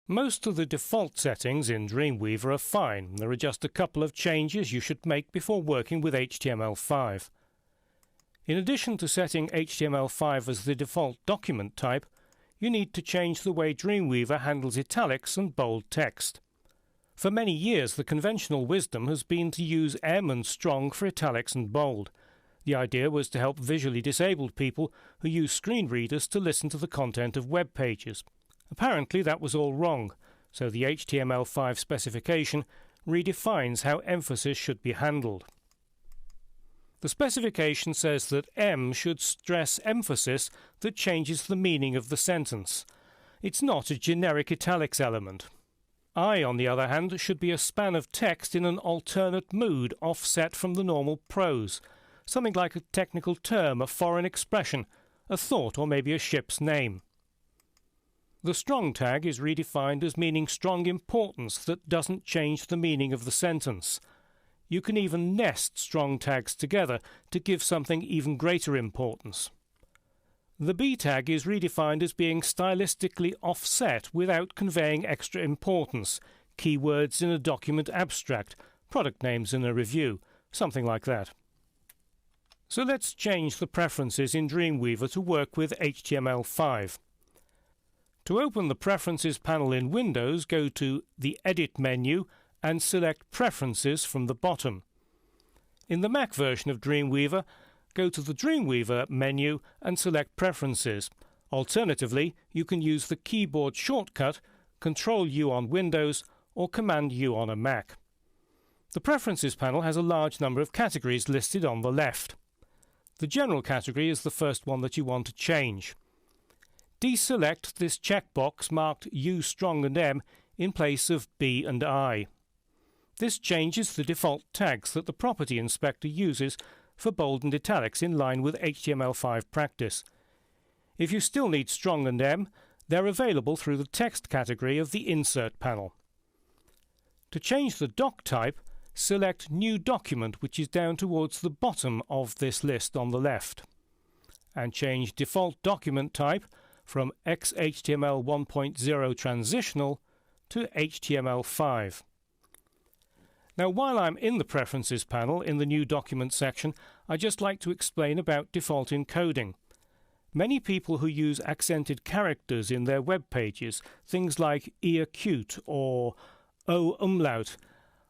Most of the default settings in Dreamweaver are fine. There are just a couple of changes you should make before working with HTML5. In addition to setting HTML5 as the default document type, you need to change the way Dreamweaver handles italics and bold text. For many years, the conventional wisdom has been to use M and strong for italics and bold. The idea was to help visually disabled people who use screen readers to listen to the content of web pages. Apparently that was all wrong, so the HTML5 specification redefines how emphasis should be handled. The specification says that M should stress emphasis that changes the meaning of the sentence. It's not a generic italics element. I, on the other hand, should be a span of text in an alternate mood offset from the normal prose, something like a technical term, a foreign expression, a thought, or maybe a ship's name. The strong tag is redefined as meaning strong importance that doesn't change the meaning of the sentence. You can even nest strong tags together to give something even greater importance. The B tag is redefined as being stylistically offset without conveying extra importance, keywords in a document abstract, product names in a review, something like that. So let's change the preferences in Dreamweaver to work with HTML5. To open the Preferences panel in Windows, go to the Edit menu and select Preferences from the bottom. In the Mac version of Dreamweaver, go to the Dreamweaver menu and select Preferences. Alternatively, you can use the keyboard shortcut Ctrl-U on Windows or Command-U on a Mac. The Preferences panel has a large number of categories listed on the left. The General category is the first one that you want to change. Deselect this checkbox marked U strong and M in place of B and I. This changes the default tags that the Property Inspector uses for bold and italics in line with HTML5 practice. If you still need strong and M, they're available through the Text category of the Insert panel. To change the doc type, select New Document, which is down towards the bottom of this list on the left, and change Default Document Type from XHTML 1.0 Transitional to HTML5. Now, while I'm in the Preferences panel in the New Document section, I'd just like to explain about default encoding. Many people who use accented characters in their web pages, things like eacute or o umlaut,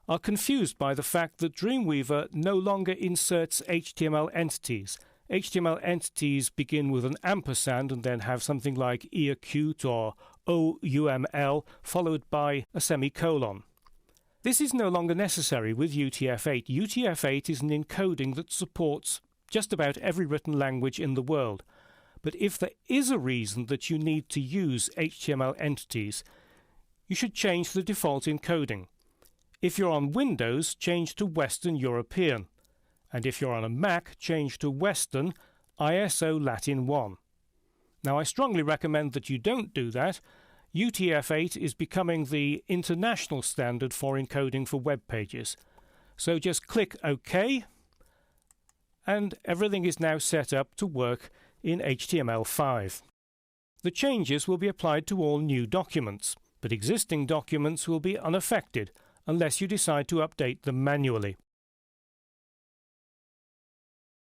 are confused by the fact that Dreamweaver no longer inserts HTML entities. HTML entities begin with an ampersand and then have something like eacute or OUML followed by a semicolon. This is no longer necessary with UTF-8. UTF-8 is an encoding that supports just about every written language in the world. But if there is a reason that you need to use HTML entities, you should change the default encoding. If you're on Windows, change to Western European. And if you're on a Mac, change to Western ISO Latin 1. Now, I strongly recommend that you don't do that. UTF-8 is becoming the international standard for encoding for web pages. So just click OK, and everything is now set up to work in HTML5. The changes will be applied to all new documents, but existing documents will be unaffected unless you decide to update them manually.